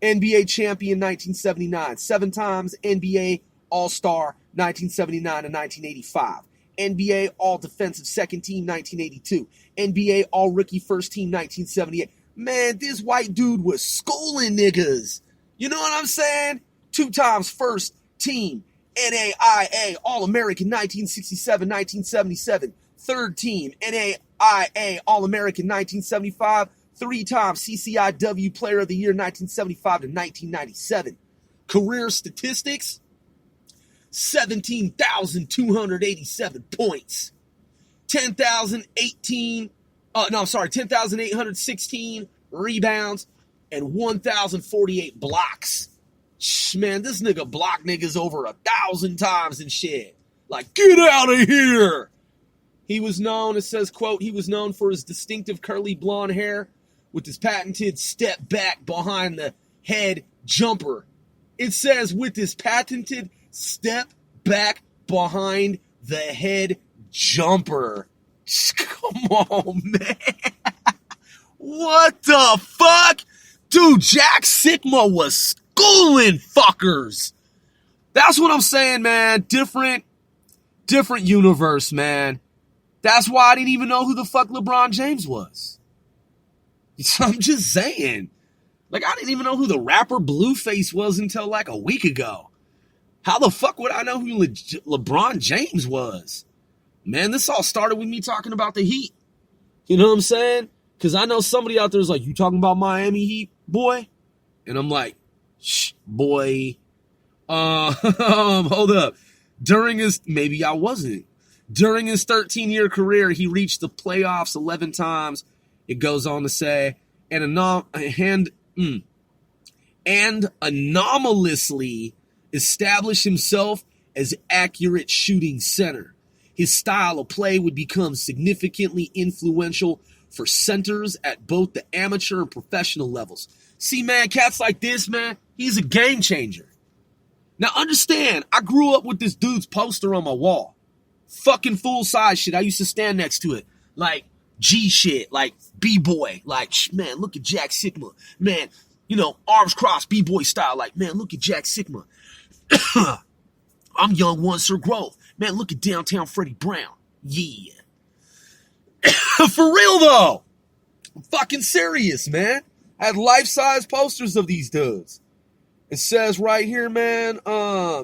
NBA champion 1979, 7 times NBA All-Star 1979 to 1985, NBA All-Defensive Second Team 1982, NBA All-Rookie First Team 1978. Man, this white dude was schooling niggas. You know what I'm saying? 2 times First Team NAIA All-American 1967-1977, Third Team NAIA All-American 1975, 3-time CCIW Player of the Year 1975 to 1997. Career statistics, 17,287 points, 10,816 rebounds, and 1,048 blocks. Man, this nigga blocked niggas over 1,000 times and shit. Like, get out of here! He was known, it says, quote, he was known for his distinctive curly blonde hair with his patented step back behind the head jumper. It says, with his patented step back behind the head jumper. Come on, man. What the fuck? Dude, Jack Sikma was schooling fuckers. That's what I'm saying, man. Different universe, man. That's why I didn't even know who the fuck LeBron James was. I'm just saying. Like, I didn't even know who the rapper Blueface was until like a week ago. How the fuck would I know who LeBron James was? Man, this all started with me talking about the Heat. You know what I'm saying? Because I know somebody out there is like, you talking about Miami Heat, boy? And I'm like, shh, boy. Hold up. Maybe I wasn't. During his 13-year career, he reached the playoffs 11 times, it goes on to say, and anomalously established himself as accurate shooting center. His style of play would become significantly influential for centers at both the amateur and professional levels. See, man, cats like this, man, he's a game changer. Now, understand, I grew up with this dude's poster on my wall. Fucking full-size shit. I used to stand next to it. Like, G shit. Like, B-boy. Like, man, look at Jack Sikma. Man, you know, arms crossed, B-boy style. Like, man, look at Jack Sikma. I'm young one, Sir Grove. Man, look at downtown Freddie Brown. Yeah. For real, though. I'm fucking serious, man. I had life-size posters of these dudes. It says right here, man,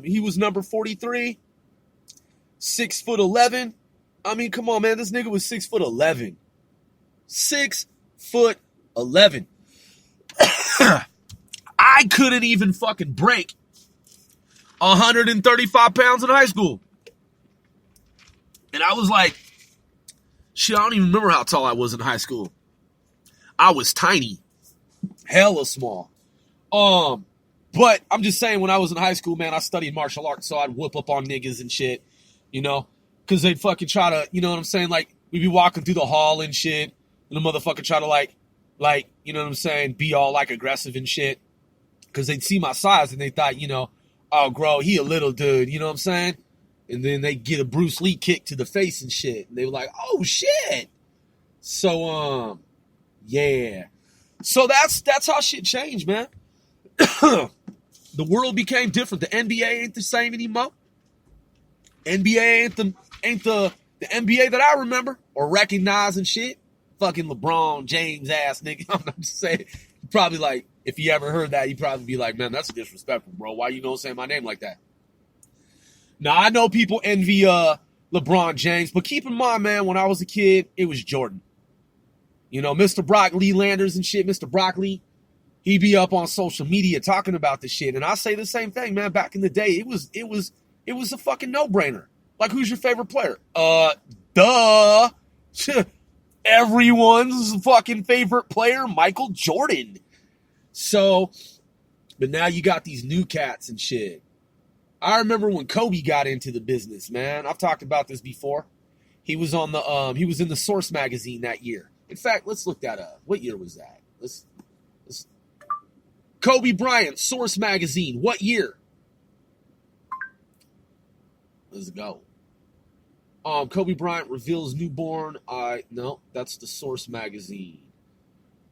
he was number 43. 6'11". I mean, come on, man. This nigga was 6'11". 6'11". I couldn't even fucking break 135 pounds in high school. And I was like, shit, I don't even remember how tall I was in high school. I was tiny. Hella small. But I'm just saying, when I was in high school, man, I studied martial arts, so I'd whoop up on niggas and shit, you know? Because they'd fucking try to, you know what I'm saying? Like, we'd be walking through the hall and shit, and the motherfucker try to, like, you know what I'm saying, be all, like, aggressive and shit. Because they'd see my size, and they thought, you know, oh, bro, he a little dude, you know what I'm saying? And then they get a Bruce Lee kick to the face and shit. And they were like, oh, shit. So, yeah. So that's how shit changed, man. The world became different. The NBA ain't the same anymore. NBA ain't the NBA that I remember or recognize and shit. Fucking LeBron James ass nigga. I'm not just saying. Probably like, if you ever heard that, you'd probably be like, man, that's disrespectful, bro. Why you gonna say my name like that? Now, I know people envy LeBron James, but keep in mind, man, when I was a kid, it was Jordan. You know, Mr. Brock Lee Landers and shit, Mr. Brock Lee, he be up on social media talking about this shit. And I say the same thing, man. Back in the day, it was a fucking no-brainer. Like, who's your favorite player? Duh. Everyone's fucking favorite player, Michael Jordan. So, but now you got these new cats and shit. I remember when Kobe got into the business, man. I've talked about this before. He was on the he was in the Source magazine that year. In fact, let's look that up. What year was that? Let's Kobe Bryant, Source magazine. What year? Let's go. Kobe Bryant reveals newborn. No, that's the Source magazine.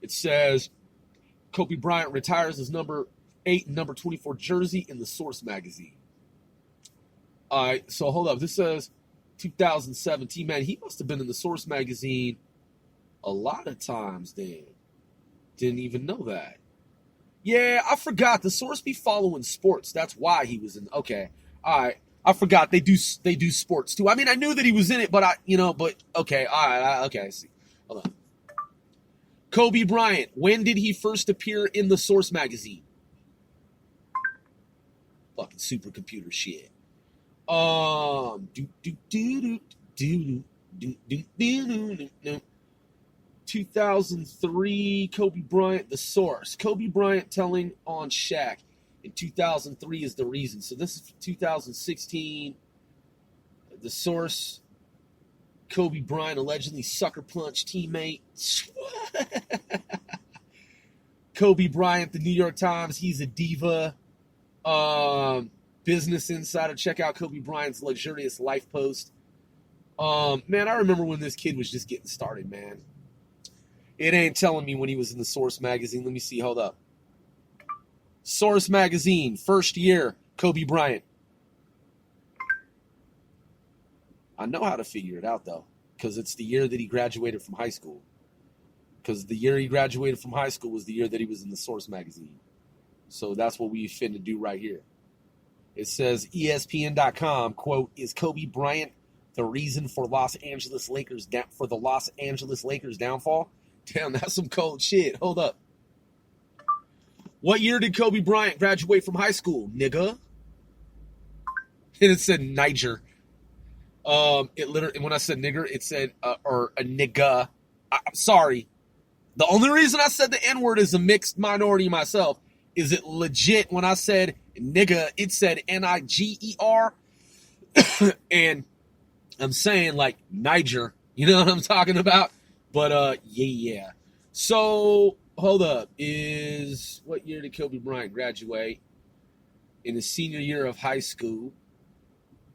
It says Kobe Bryant retires as number 8 and number 24 jersey in the Source magazine. All right, so hold up. This says 2017. Man, he must have been in the Source magazine a lot of times then. Didn't even know that. Yeah, I forgot. The Source be following sports. That's why he was in. Okay, all right. I forgot they do sports too. I mean, I knew that he was in it, but okay, all right, okay, I see. Hold on. Kobe Bryant, when did he first appear in the Source magazine? Fucking supercomputer shit. 2003, Kobe Bryant, the Source. Kobe Bryant telling on Shaq. In 2003 is the reason. So this is 2016. The Source. Kobe Bryant allegedly sucker punched teammate. Kobe Bryant, the New York Times. He's a diva. Business Insider. Check out Kobe Bryant's luxurious life post. Man, I remember when this kid was just getting started, man. It ain't telling me when he was in the Source magazine. Let me see. Hold up. Source magazine, first year, Kobe Bryant. I know how to figure it out, though, because it's the year that he graduated from high school. Because the year he graduated from high school was the year that he was in the Source magazine. So that's what we finna do right here. It says ESPN.com, quote, is Kobe Bryant the reason for Los Angeles Lakers downfall? Damn, that's some cold shit. Hold up. What year did Kobe Bryant graduate from high school, nigga? And it said Niger. It literally, when I said nigger, it said, or a nigga. I'm sorry. The only reason I said the N-word is a mixed minority myself is it legit when I said nigga, it said Niger. And I'm saying like Niger. You know what I'm talking about? But, yeah. So, hold up. What year did Kobe Bryant graduate? In his senior year of high school.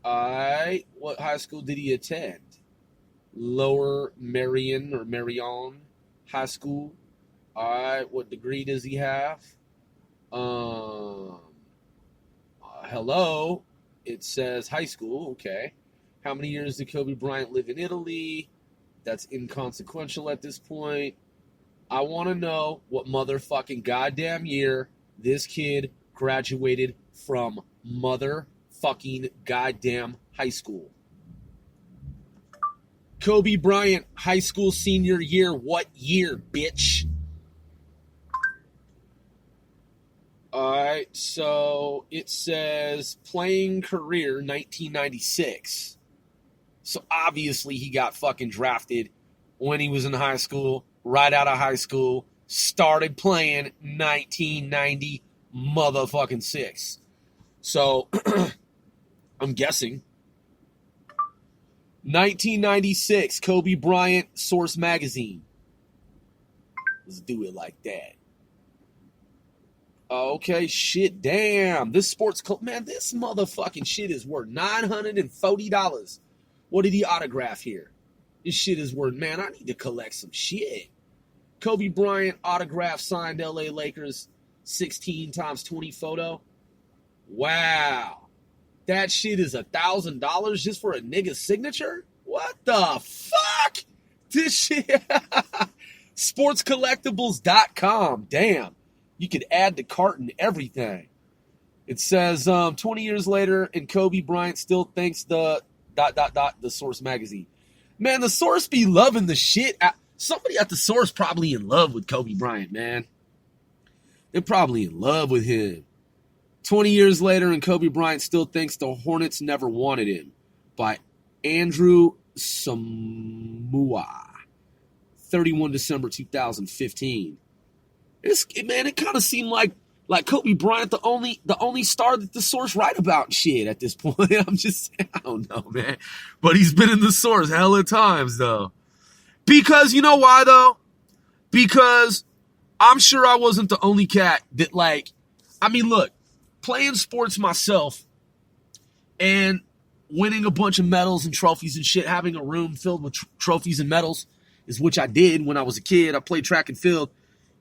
What high school did he attend? Lower Marion High School. What degree does he have? Hello. It says high school. Okay. How many years did Kobe Bryant live in Italy? That's inconsequential at this point. I want to know what motherfucking goddamn year this kid graduated from motherfucking goddamn high school. Kobe Bryant, high school senior year. What year, bitch? right, so it says playing career 1996. So obviously he got fucking drafted when he was in high school, right out of high school, started playing 1990 motherfucking 6. So I'm guessing 1996, Kobe Bryant, Source Magazine. Let's do it like that. Okay, shit, damn. This sports club, man, this motherfucking shit is worth $940. What did he autograph here? This shit is worth, man, I need to collect some shit. Kobe Bryant autograph signed LA Lakers 16x20 photo. Wow. That shit is $1,000 just for a nigga's signature? What the fuck? This shit. Sportscollectibles.com. Damn. You could add to cart and everything. It says 20 years later, and Kobe Bryant still thinks the ... the Source magazine. Man, the Source be loving the shit. Somebody at the Source probably in love with Kobe Bryant, man. They're probably in love with him. 20 years later, and Kobe Bryant still thinks the Hornets never wanted him. By Andrew Samua. 31 December 2015. It kind of seemed like Kobe Bryant, the only star that the Source write about shit at this point. I'm just saying, I don't know, man. But he's been in the Source hella times, though. Because, you know why, though? Because I'm sure I wasn't the only cat that, look, playing sports myself and winning a bunch of medals and trophies and shit, having a room filled with trophies and medals, is which I did when I was a kid. I played track and field.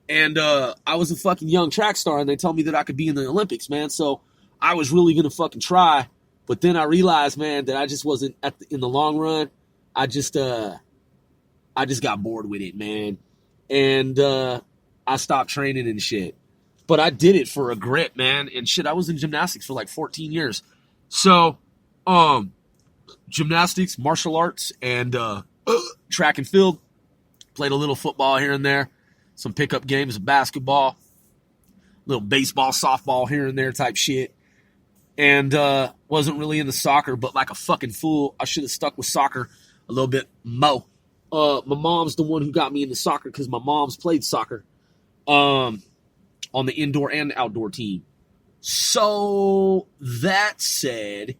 And I was a fucking young track star, and they told me that I could be in the Olympics, man. So I was really going to fucking try. But then I realized, man, that I just wasn't, in the long run, I just got bored with it, man. And I stopped training and shit. But I did it for a grit, man. And shit, I was in gymnastics for 14 years. So, gymnastics, martial arts, and track and field. Played a little football here and there. Some pickup games of basketball, little baseball, softball here and there type shit. And wasn't really into soccer, but like a fucking fool, I should have stuck with soccer a little bit more. My mom's the one who got me into soccer because my mom's played soccer on the indoor and outdoor team. So that said,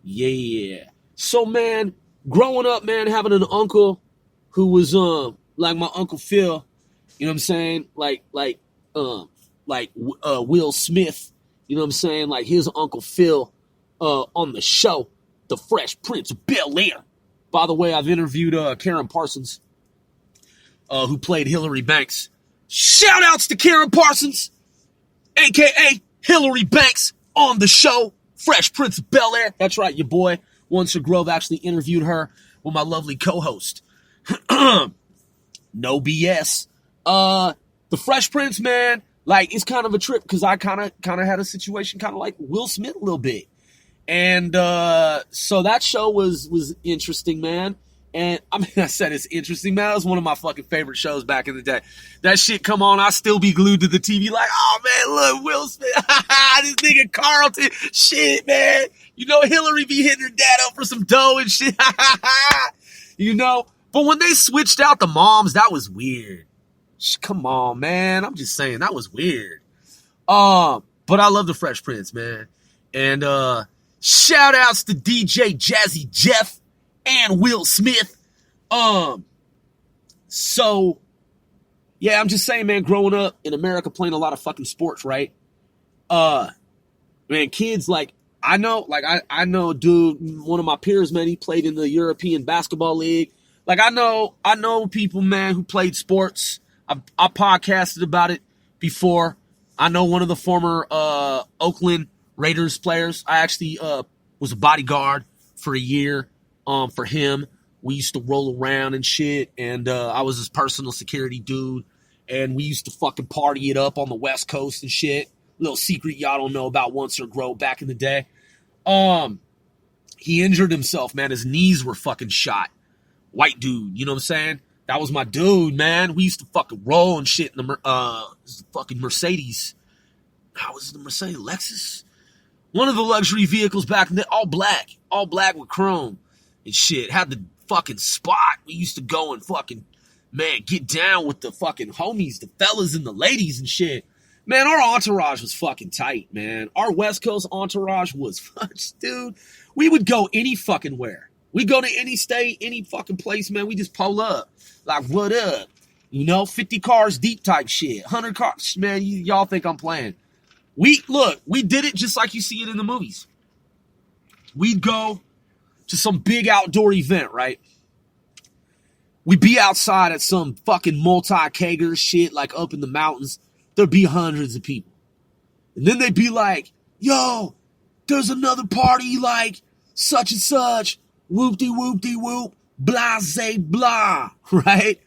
yeah. So, man, growing up, man, having an uncle who was like my Uncle Phil, you know what I'm saying? Like Will Smith, you know what I'm saying? Like his Uncle Phil on the show, The Fresh Prince of Bel-Air. By the way, I've interviewed Karen Parsons, who played Hillary Banks. Shout outs to Karen Parsons, a.k.a. Hillary Banks, on the show, Fresh Prince of Bel-Air. That's right, your boy, Once Grove, actually interviewed her with my lovely co-host. No BS. The Fresh Prince, man, it's kind of a trip because I kind of had a situation kind of like Will Smith a little bit. And so that show was interesting, man. And I mean, I said it's interesting, man. It was one of my fucking favorite shows back in the day. That shit come on, I still be glued to the TV like, oh, man, look, Will Smith. This nigga Carlton. Shit, man. You know, Hillary be hitting her dad up for some dough and shit. You know? But when they switched out the moms, that was weird. Come on, man. I'm just saying, that was weird. But I love the Fresh Prince, man. And shout outs to DJ Jazzy Jeff and Will Smith. So yeah, I'm just saying, man, growing up in America playing a lot of fucking sports, right? Man, kids I know a dude, one of my peers, man, he played in the European Basketball League. I know people, man, who played sports. I podcasted about it before. I know one of the former Oakland Raiders players. I actually was a bodyguard for a year for him. We used to roll around and shit, and I was his personal security dude, and we used to fucking party it up on the West Coast and shit. Little secret y'all don't know about Once or Grow back in the day. He injured himself, man. His knees were fucking shot. White dude, you know what I'm saying? That was my dude, man. We used to fucking roll and shit in the fucking Mercedes. how was it, the Mercedes Lexus? One of the luxury vehicles back in the all black with chrome and shit. Had the fucking spot. We used to go and fucking, man, get down with the fucking homies, the fellas and the ladies and shit. Man, our entourage was fucking tight, man. Our West Coast entourage was, dude, we would go any fucking where. We go to any state, any fucking place, man. We just pull up. Like, what up? 50 cars deep type shit. 100 cars. Man, y'all think I'm playing. We did it just like you see it in the movies. We'd go to some big outdoor event, right? We'd be outside at some fucking multi-kager shit, like up in the mountains. There'd be hundreds of people. And then they'd be like, yo, there's another party like such and such. Whoop-de-whoop-de-whoop. Blase blah. Right?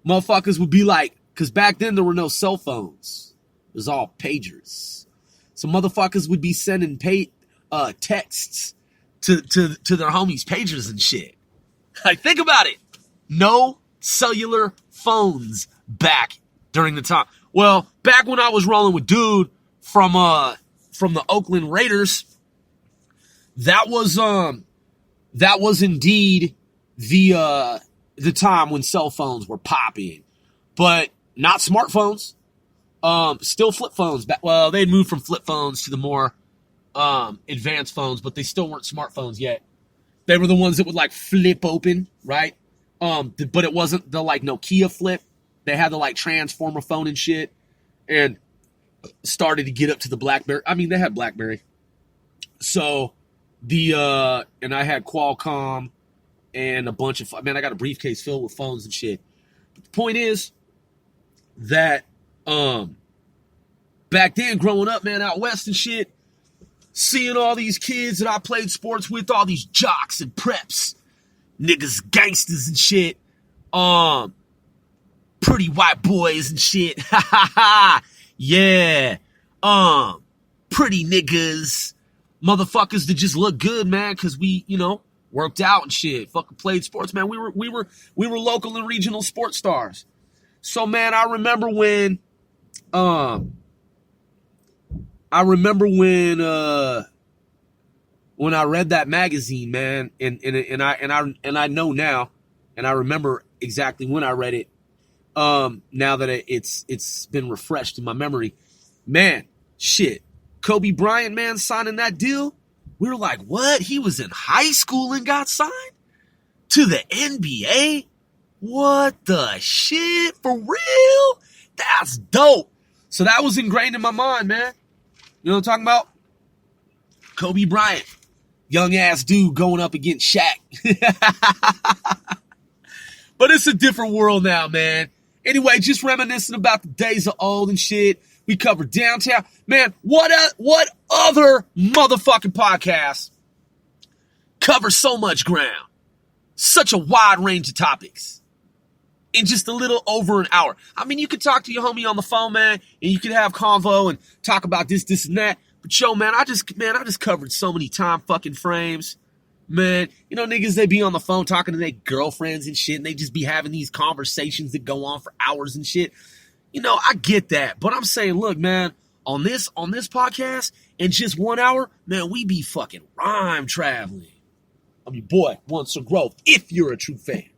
Motherfuckers would be like, because back then there were no cell phones. It was all pagers. So motherfuckers would be sending texts to their homies' pagers and shit. Like, think about it. No cellular phones back during the time. Well, back when I was rolling with dude from the Oakland Raiders, that was indeed the time when cell phones were popping, but not smartphones. Still flip phones. Well, they had moved from flip phones to the more advanced phones, but they still weren't smartphones yet. They were the ones that would like flip open, right? But it wasn't the like Nokia flip. They had the like transformer phone and shit, and started to get up to the BlackBerry. I mean, they had BlackBerry. So and I had Qualcomm and a bunch of, man, I got a briefcase filled with phones and shit. But the point is that back then, growing up, man, out west and shit, seeing all these kids that I played sports with, all these jocks and preps, niggas, gangsters and shit, pretty white boys and shit, ha ha ha, yeah, pretty niggas, motherfuckers that just look good, man, because we, worked out and shit, fucking played sports, man. We were local and regional sports stars. So, man, I remember when I read that magazine, man, and I know now, and I remember exactly when I read it. Now that it's been refreshed in my memory, man, shit, Kobe Bryant, man, signing that deal. We were like, what? He was in high school and got signed to the NBA? What the shit? For real? That's dope. So that was ingrained in my mind, man. You know what I'm talking about? Kobe Bryant, young ass dude going up against Shaq. But it's a different world now, man. Anyway, just reminiscing about the days of old and shit. We covered downtown. Man, what other motherfucking podcast covers so much ground? Such a wide range of topics in just a little over an hour. I mean, you could talk to your homie on the phone, man, and you could have convo and talk about this, and that. But yo, man, I just covered so many time fucking frames. Man, niggas, they be on the phone talking to their girlfriends and shit, and they just be having these conversations that go on for hours and shit. I get that, but I'm saying, look, man, on this podcast, in just 1 hour, man, we be fucking rhyme traveling. I'm your boy, Once a Growth, if you're a true fan.